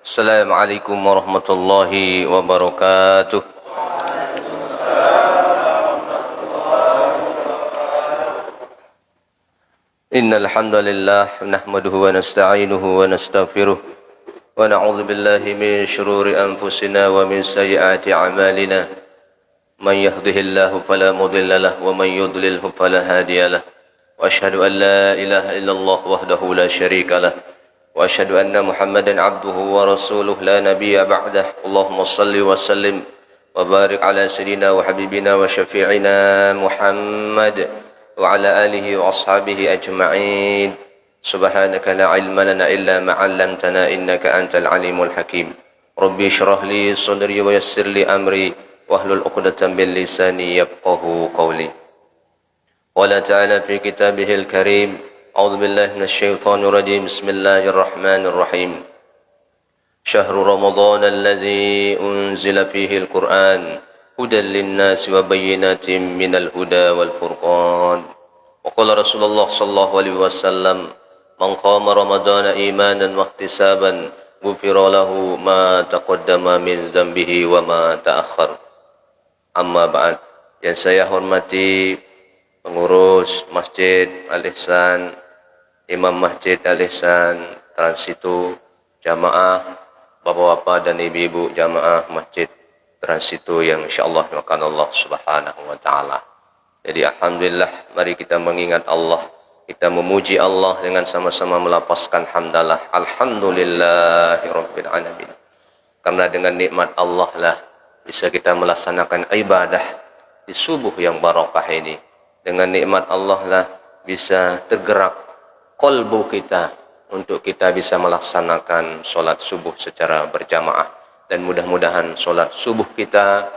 Assalamualaikum warahmatullahi wabarakatuh. Innal hamdalillah nahmaduhu wa nasta'inuhu wa nastaghfiruh wa na'udzu billahi min shururi anfusina wa min sayyiati a'malina. Man yahdihillahu fala mudilla lahu wa man yudlilhu fala hadiya lahu. Wa asyhadu an la ilaha illallah wahdahu la syarika lahu. Wa asyhadu anna Muhammadan abduhu wa rasuluh la nabiyya ba'dah. Allahumma shalli wa sallim wa barik ala sayyidina wa habibina wa syafi'ina Muhammad wa ala alihi wa ashabihi ajma'in. Subhanaka la ilma lana illa ma 'allamtana innaka antal alimul hakim. Rabbi shrah li sadri wa yassir li amri wahlul 'uqdatam min lisani yafqahu qawli. Qala ta'ala fi kitabihil karim. A'udzu billahi minasy syaithanir rajim. Bismillahirrahmanirrahim. Syahrul Ramadan alladzi unzila fihi al-Qur'an hudan lin-nasi wa bayyinatin minal huda wal furqan. Wa qala Rasulullah sallallahu alaihi wasallam, man qama ramadana imanan wa ihtisaban ghufira lahu ma taqaddama min dhanbihi wa ma ta'akhkhar. Amma ba'd. Yang saya hormati pengurus Masjid Al-Ihsan, Imam Masjid Al-Ihsan Transitu, jamaah, bapak-bapak dan ibu-ibu jamaah Masjid Transitu yang insyaallah dimakan Allah Subhanahu wa taala. Jadi alhamdulillah, mari kita mengingat Allah, kita memuji Allah dengan sama-sama melapaskan hamdalah. Alhamdulillahirabbil alamin. Karena dengan nikmat Allah lah bisa kita melaksanakan ibadah di subuh yang barakah ini. Dengan nikmat Allah lah bisa tergerak qalbu kita untuk kita bisa melaksanakan solat subuh secara berjamaah. Dan mudah-mudahan solat subuh kita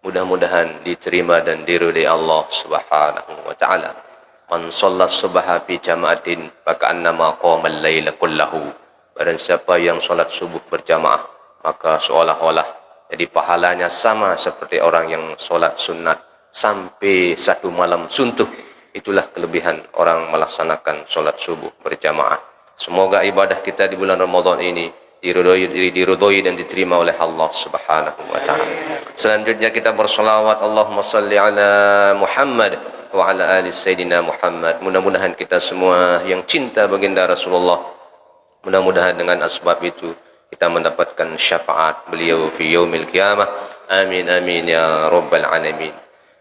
mudah-mudahan diterima dan diridhai Allah Subhanahu wa taala. Man shalla subha fi jama'atin faka'annama qama al-laila kullahu. Barang siapa yang solat subuh berjamaah, maka seolah-olah jadi pahalanya sama seperti orang yang solat sunat sampai satu malam suntuk. Itulah kelebihan orang melaksanakan solat subuh berjamaah. Semoga ibadah kita di bulan Ramadan ini diridhoi dan diterima oleh Allah Subhanahu wa taala. Selanjutnya kita bersolawat, Allahumma salli ala Muhammad wa ala ali sayyidina Muhammad. Mudah-mudahan kita semua yang cinta baginda Rasulullah, mudah-mudahan dengan asbab itu kita mendapatkan syafaat beliau fi yaumil qiyamah. Amin amin ya rabbal alamin.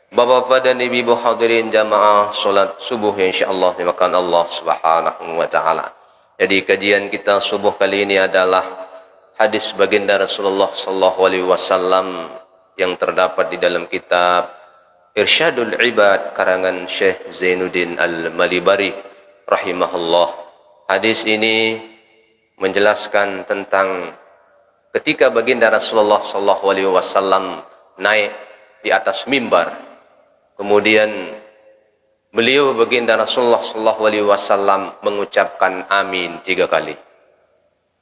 Bapak-bapak dan ibu-ibu hadirin jamaah solat subuh yang insyaallah dimakan Allah Subhanahu wa taala. Jadi kajian kita subuh kali ini adalah hadis baginda Rasulullah sallallahu alaihi wasallam yang terdapat di dalam kitab Irsyadul Ibad karangan Syekh Zainuddin Al-Malibari rahimahullah. Hadis ini menjelaskan tentang ketika baginda Rasulullah sallallahu alaihi wasallam naik di atas mimbar. Kemudian beliau baginda Rasulullah sallallahu alaihi wasallam mengucapkan amin 3 kali.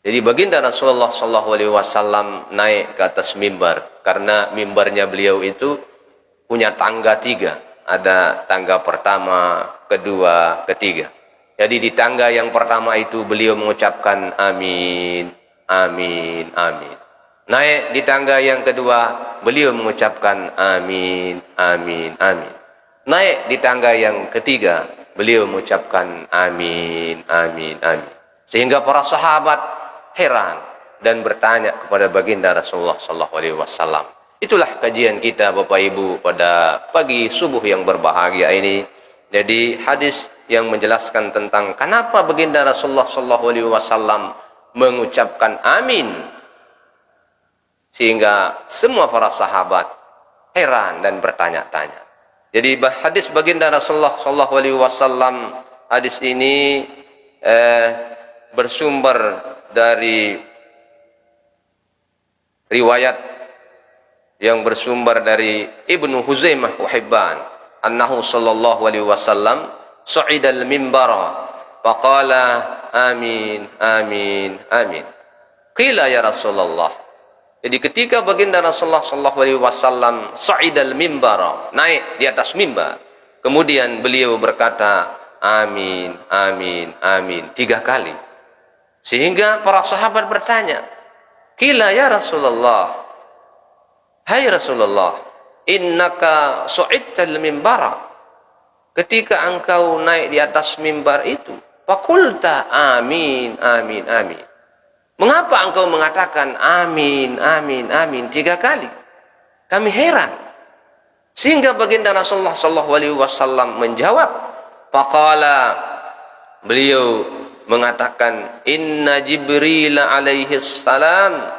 Jadi baginda Rasulullah sallallahu alaihi wasallam naik ke atas mimbar karena mimbarnya beliau itu punya tangga 3. Ada tangga pertama, kedua, ketiga. Jadi di tangga yang pertama itu beliau mengucapkan amin, amin, amin. Naik di tangga yang kedua beliau mengucapkan amin, amin, amin. Naik di tangga yang ketiga, beliau mengucapkan amin, amin, amin. Sehingga para sahabat heran dan bertanya kepada baginda Rasulullah sallallahu alaihi wasallam. Itulah kajian kita Bapak Ibu pada pagi subuh yang berbahagia ini. Jadi hadis yang menjelaskan tentang kenapa baginda Rasulullah sallallahu alaihi wasallam mengucapkan amin. Sehingga semua para sahabat heran dan bertanya-tanya. Jadi hadis baginda Rasulullah sallallahu alaihi wasallam, hadis ini bersumber dari riwayat yang bersumber dari Ibnu Huzaimah wa Hibban, annahu sallallahu alaihi wasallam sa'idal mimbara faqala amin amin amin. Qila ya Rasulullah. Jadi ketika baginda Rasulullah sallallahu alaihi wasallam sa'idal mimbara, naik di atas mimbar, kemudian beliau berkata amin amin amin 3 kali. Sehingga para sahabat bertanya, Qila ya Rasulullah, hai Rasulullah, innaka su'idtal mimbara. Ketika engkau naik di atas mimbar itu, faqulta amin, amin, amin. Mengapa engkau mengatakan amin, amin, amin 3 kali? Kami heran. Sehingga baginda Rasulullah sallallahu alaihi wasallam menjawab, faqala, beliau mengatakan, inna Jibril alaihi salam,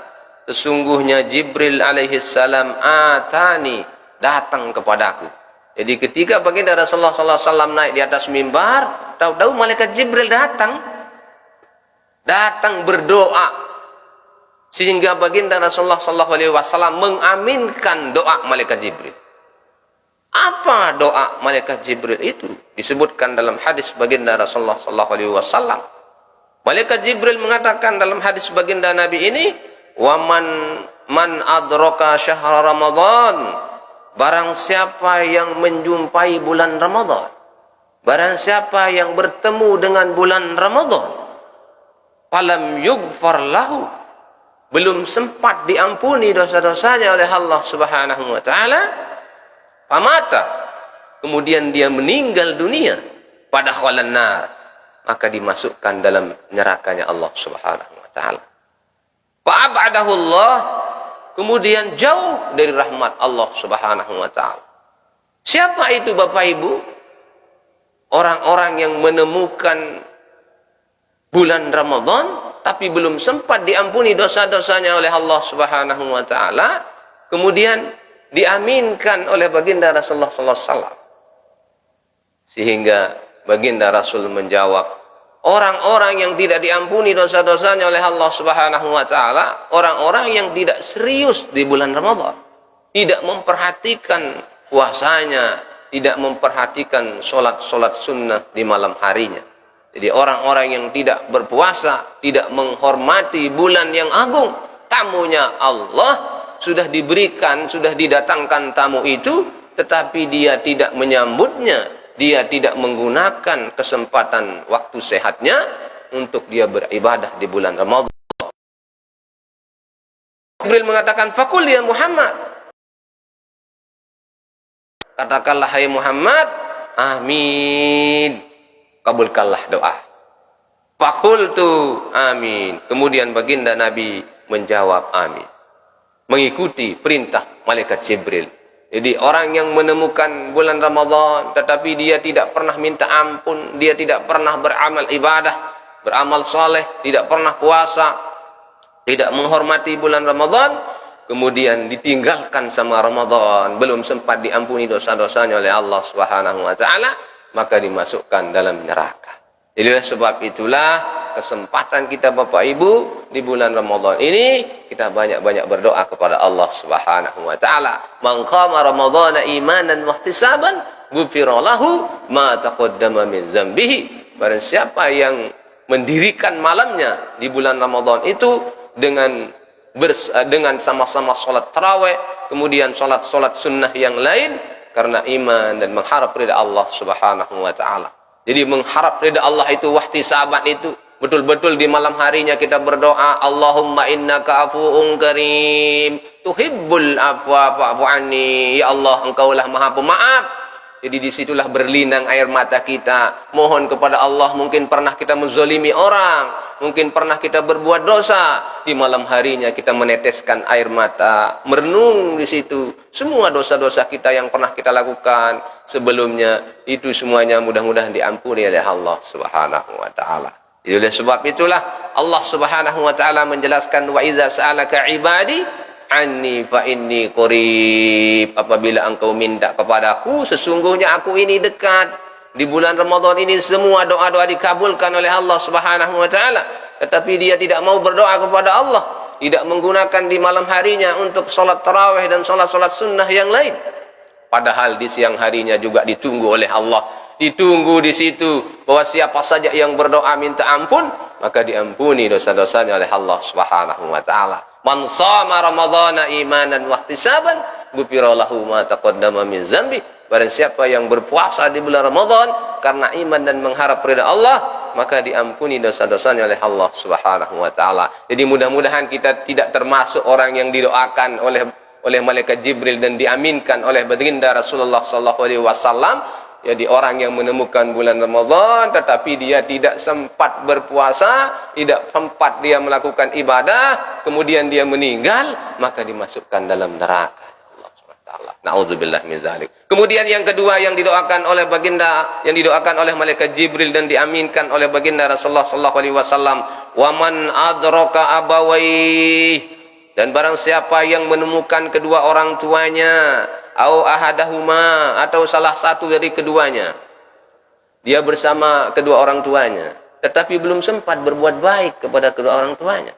sesungguhnya Jibril alaihi salam atani, datang kepadaku. Jadi ketika baginda Rasulullah sallallahu alaihi wasallam naik di atas mimbar, tahu-tahu malaikat Jibril datang berdoa, sehingga baginda Rasulullah sallallahu alaihi wasallam mengaminkan doa malaikat Jibril. Apa doa malaikat Jibril itu? Disebutkan dalam hadis baginda Rasulullah sallallahu alaihi wasallam. Malaikat Jibril mengatakan dalam hadis baginda Nabi ini, wa man adraka syahr Ramadan, barang siapa yang menjumpai bulan Ramadan, barang siapa yang bertemu dengan bulan Ramadan, falam yughfar lahu, belum sempat diampuni dosa-dosanya oleh Allah Subhanahu wa taala, famata, kemudian dia meninggal dunia, pada khalan nar, maka dimasukkan dalam nerakanya Allah Subhanahu wa taala. Fa'abadahu Allah, kemudian jauh dari rahmat Allah Subhanahu wa taala. Siapa itu Bapak Ibu? Orang-orang yang menemukan bulan Ramadan tapi belum sempat diampuni dosa-dosanya oleh Allah Subhanahu wa taala, kemudian diaminkan oleh baginda Rasulullah sallallahu alaihi wasallam. Sehingga baginda Rasul menjawab, orang-orang yang tidak diampuni dosa-dosanya oleh Allah Subhanahu wa taala, orang-orang yang tidak serius di bulan Ramadan, tidak memperhatikan puasanya, tidak memperhatikan sholat-sholat sunnah di malam harinya. Jadi orang-orang yang tidak berpuasa, tidak menghormati bulan yang agung, tamunya Allah, sudah diberikan, sudah didatangkan tamu itu, tetapi dia tidak menyambutnya, dia tidak menggunakan kesempatan waktu sehatnya untuk dia beribadah di bulan Ramadan. Jibril mengatakan, faqul ya Muhammad, katakanlah hai Muhammad, amin, kabulkanlah doa. Faqultu amin, kemudian baginda Nabi menjawab amin, mengikuti perintah malaikat Jibril. Jadi orang yang menemukan bulan Ramadan tetapi dia tidak pernah minta ampun, dia tidak pernah beramal ibadah, beramal soleh, tidak pernah puasa, tidak menghormati bulan Ramadan, kemudian ditinggalkan sama Ramadan, belum sempat diampuni dosa-dosanya oleh Allah Subhanahu wa taala, maka dimasukkan dalam neraka. Jadi sebab itulah kesempatan kita Bapak Ibu di bulan Ramadan ini, kita banyak-banyak berdoa kepada Allah Subhanahu wa taala. Man qama ramadhana imanan wa ihtisaban ghufira lahu ma taqaddama min dzambihi. Barang siapa yang mendirikan malamnya di bulan Ramadan itu dengan sama-sama salat tarawih, kemudian salat-salat sunnah yang lain, karena iman dan mengharap ridha Allah Subhanahu wa taala. Jadi mengharap ridha Allah itu, wahtisaban itu, betul-betul di malam harinya kita berdoa, Allahumma innaka afuwun karim tuhibbul afwa fa'fu anni, ya Allah engkaulah maha pemaaf. Jadi disitulah berlinang air mata kita, mohon kepada Allah. Mungkin pernah kita menzalimi orang, mungkin pernah kita berbuat dosa, di malam harinya kita meneteskan air mata, merenung di situ semua dosa-dosa kita yang pernah kita lakukan sebelumnya, itu semuanya mudah-mudahan diampuni oleh Allah Subhanahu wa taala. Oleh sebab itulah Allah Subhanahu wa taala menjelaskan, wa iza sa'alaka ibadi anni fa inni qarib, apabila engkau minta kepadaku, sesungguhnya aku ini dekat. Di bulan Ramadan ini semua doa-doa dikabulkan oleh Allah Subhanahu wa taala, tetapi dia tidak mau berdoa kepada Allah, tidak menggunakan di malam harinya untuk salat tarawih dan salat-salat sunnah yang lain. Padahal di siang harinya juga ditunggu oleh Allah, ditunggu di situ bahwa siapa saja yang berdoa minta ampun, maka diampuni dosa-dosanya oleh Allah Subhanahu wa taala. Man shama ramadhana imanan wa ihtisaban ghufira lahu ma taqaddama min dzambi. Barang siapa yang berpuasa di bulan Ramadan karena iman dan mengharap ridha Allah, maka diampuni dosa-dosanya oleh Allah Subhanahu wa taala. Jadi mudah-mudahan kita tidak termasuk orang yang didoakan oleh malaikat Jibril dan diaminkan oleh baginda Rasulullah sallallahu alaihi wasallam. Jadi orang yang menemukan bulan Ramadan tetapi dia tidak sempat berpuasa, tidak sempat dia melakukan ibadah, kemudian dia meninggal, maka dimasukkan dalam neraka. Allah Subhanahu wa taala. Nauzubillah min zalik. Kemudian yang kedua yang didoakan oleh baginda, yang didoakan oleh malaikat Jibril dan diaminkan oleh baginda Rasulullah sallallahu alaihi wasallam, "Wa man adraka abawai." Dan barang siapa yang menemukan kedua orang tuanya, au ahadahuma, atau salah satu dari keduanya, dia bersama kedua orang tuanya tetapi belum sempat berbuat baik kepada kedua orang tuanya.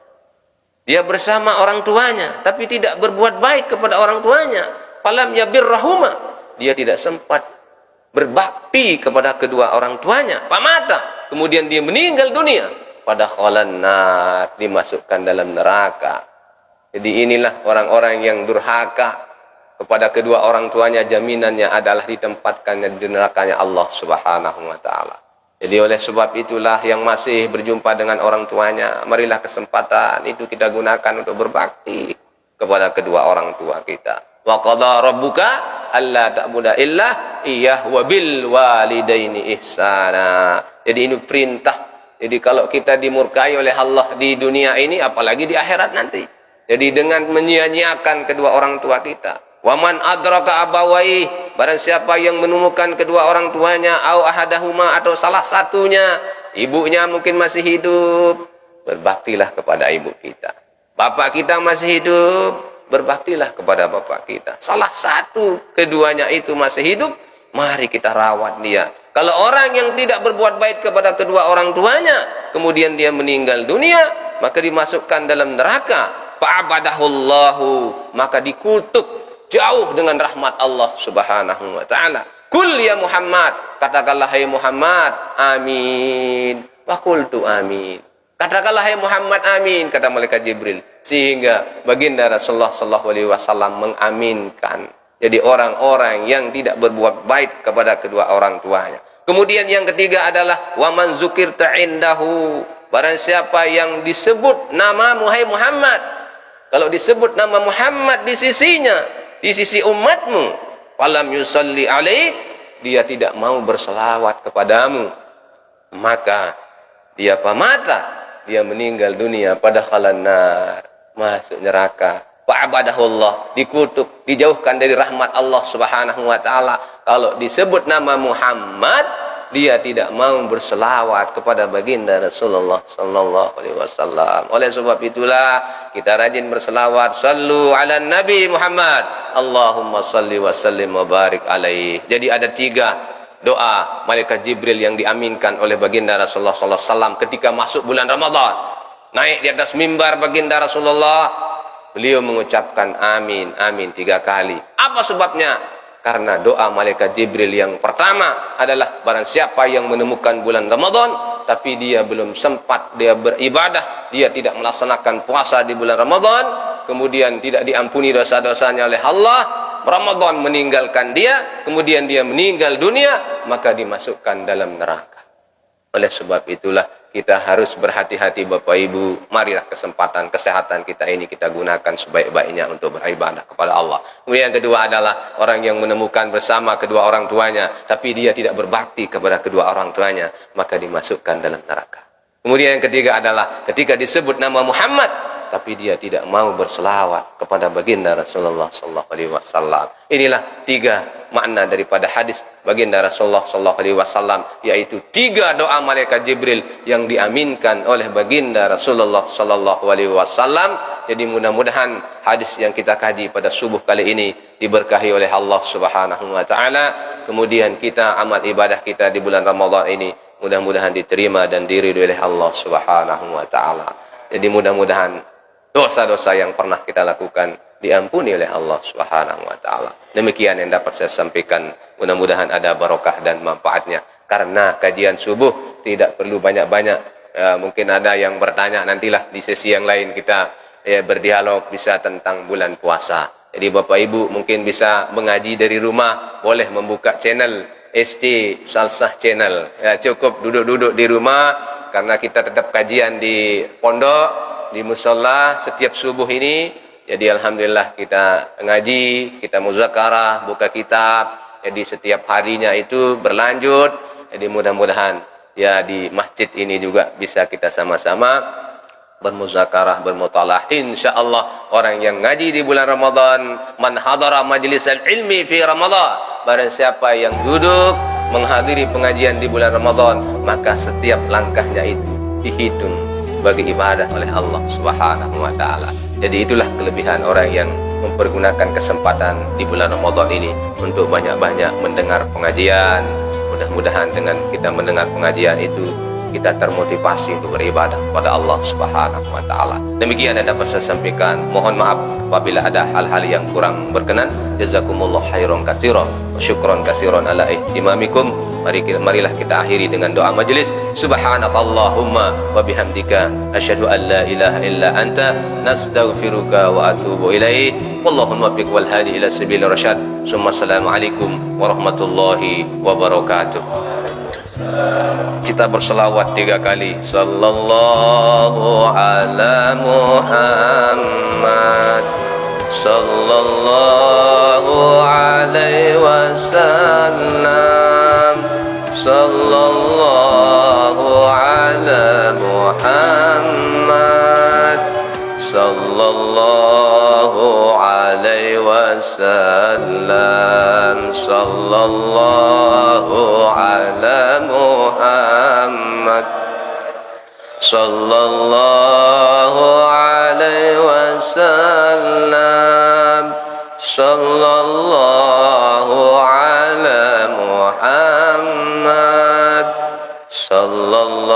Dia bersama orang tuanya tapi tidak berbuat baik kepada orang tuanya. Falam yabirrahuma, dia tidak sempat berbakti kepada kedua orang tuanya. Pamata, kemudian dia meninggal dunia. Pada khalan nar, dimasukkan dalam neraka. Jadi inilah orang-orang yang durhaka kepada kedua orang tuanya, jaminannya adalah ditempatkannya di nerakanya Allah Subhanahu wa taala. Jadi oleh sebab itulah yang masih berjumpa dengan orang tuanya, marilah kesempatan itu kita gunakan untuk berbakti kepada kedua orang tua kita. Wa qadha rabbuka alla ta'budu illa iyyah wa bil walidaini ihsana. Jadi ini perintah. Jadi kalau kita dimurkai oleh Allah di dunia ini, apalagi di akhirat nanti. Jadi dengan menyia-nyiakan kedua orang tua kita. Waman adraka abawai, barang siapa yang menemukan kedua orang tuanya, au ahadahuma, atau salah satunya, ibunya mungkin masih hidup, berbaktilah kepada ibu kita. Bapak kita masih hidup, berbaktilah kepada bapak kita. Salah satu keduanya itu masih hidup, mari kita rawat dia. Kalau orang yang tidak berbuat baik kepada kedua orang tuanya, kemudian dia meninggal dunia, maka dimasukkan dalam neraka. Fa'abadahullahu, maka dikutuk jauh dengan rahmat Allah Subhanahu wa taala. Kul ya Muhammad, katakanlah hai Muhammad, amin. Wa qultu amin. Katakanlah hai Muhammad, amin, kata malaikat Jibril. Sehingga baginda Rasulullah sallallahu alaihi wasallam mengaminkan. Jadi orang-orang yang tidak berbuat baik kepada kedua orang tuanya. Kemudian yang ketiga adalah wa man zukirta indahu, barang siapa yang disebut namamu hai Muhammad. Kalau disebut nama Muhammad di sisinya, di sisi umatmu, falam yusalli alaik, dia tidak mau berselawat kepadamu, maka dia pamata, dia meninggal dunia pada khalan nar, masuk neraka. Fa'abadahullah, dikutuk, dijauhkan dari rahmat Allah Subhanahu wa taala. Kalau disebut nama Muhammad, dia tidak mau berselawat kepada baginda Rasulullah sallallahu alaihi wasallam. Oleh sebab itulah kita rajin berselawat, sallu ala Nabi Muhammad, Allahumma salli wa sallim wa barik alaihi. Jadi ada 3 doa malaikat Jibril yang diaminkan oleh baginda Rasulullah sallallahu alaihi wasallam ketika masuk bulan Ramadan. Naik di atas mimbar baginda Rasulullah, beliau mengucapkan amin, amin 3 kali. Apa sebabnya? Karena doa malaikat Jibril yang pertama adalah barang siapa yang menemukan bulan Ramadan tapi dia belum sempat dia beribadah, dia tidak melaksanakan puasa di bulan Ramadan, kemudian tidak diampuni dosa-dosanya oleh Allah, Ramadan meninggalkan dia, kemudian dia meninggal dunia, maka dimasukkan dalam neraka. Oleh sebab itulah kita harus berhati-hati Bapak Ibu. Marilah kesempatan kesehatan kita ini kita gunakan sebaik-baiknya untuk beribadah kepada Allah. Kemudian yang kedua adalah orang yang menemukan bersama kedua orang tuanya tapi dia tidak berbakti kepada kedua orang tuanya, maka dimasukkan dalam neraka. Kemudian yang ketiga adalah ketika disebut nama Muhammad tapi dia tidak mau berselawat kepada baginda Rasulullah sallallahu alaihi wasallam. Inilah 3 makna daripada hadis baginda Rasulullah sallallahu alaihi wasallam, yaitu 3 doa malaikat Jibril yang diaminkan oleh baginda Rasulullah sallallahu alaihi wasallam. Jadi mudah-mudahan hadis yang kita kaji pada subuh kali ini diberkahi oleh Allah Subhanahu wa taala. Kemudian kita amal ibadah kita di bulan Ramadan ini mudah-mudahan diterima dan diridhoi oleh Allah Subhanahu wa taala. Jadi mudah-mudahan dosa-dosa yang pernah kita lakukan diampuni oleh Allah Subhanahu wa taala. Demikian yang dapat saya sampaikan. Mudah-mudahan ada barokah dan manfaatnya. Karena kajian subuh tidak perlu banyak-banyak. Mungkin ada yang bertanya, nantilah di sesi yang lain kita berdialog bisa tentang bulan puasa. Jadi Bapak Ibu mungkin bisa mengaji dari rumah, boleh membuka channel ST Salsah Channel. Ya, cukup duduk-duduk di rumah karena kita tetap kajian di pondok, di mushola setiap subuh ini. Jadi alhamdulillah kita ngaji, kita muzakarah, buka kitab. Jadi setiap harinya itu berlanjut. Jadi mudah-mudahan ya di masjid ini juga bisa kita sama-sama bermuzakarah, bermutalah. Insyaallah orang yang ngaji di bulan Ramadan, man hadara majlisal ilmi fi Ramadan, barang siapa yang duduk menghadiri pengajian di bulan Ramadan, maka setiap langkahnya itu dihitung sebagai ibadah oleh Allah Subhanahu wa taala. Jadi itulah kelebihan orang yang mempergunakan kesempatan di bulan Ramadan ini untuk banyak-banyak mendengar pengajian. Mudah-mudahan dengan kita mendengar pengajian itu kita termotivasi untuk beribadah kepada Allah Subhanahu wa taala. Demikian yang dapat saya sampaikan. Mohon maaf apabila ada hal-hal yang kurang berkenan. Jazakumullah khairan katsiran wa syukran katsiran ala ihtimamikum. Marilah kita akhiri dengan doa majelis. Subhanakallahumma wa bihamdika asyhadu an la ilaha illa anta nastaghfiruka wa atubu ilaik. Wallahu muwaffiq wal hadi ila sabilir rasyad. Assalamualaikum warahmatullahi wabarakatuh. Kita berselawat 3 kali. Sallallahu ala Muhammad, sallallahu alaihi wasallam, sallallahu ala Muhammad, sallallahu alaihi wasallam, sallallahu ala Muhammad, sallallahu alaihi wasallam, sallallahu ala Muhammad, sallallahu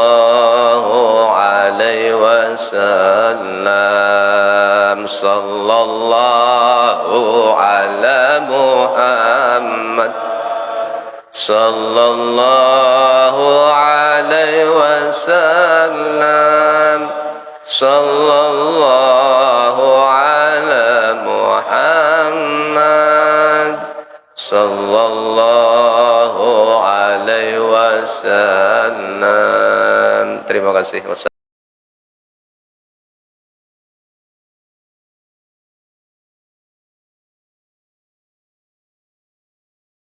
alaihi wasallam, sallallahu ala Muhammad, sallallahu alaihi wasallam, sallallahu ala Muhammad, sallallahu alaihi wasallam. Terima kasih.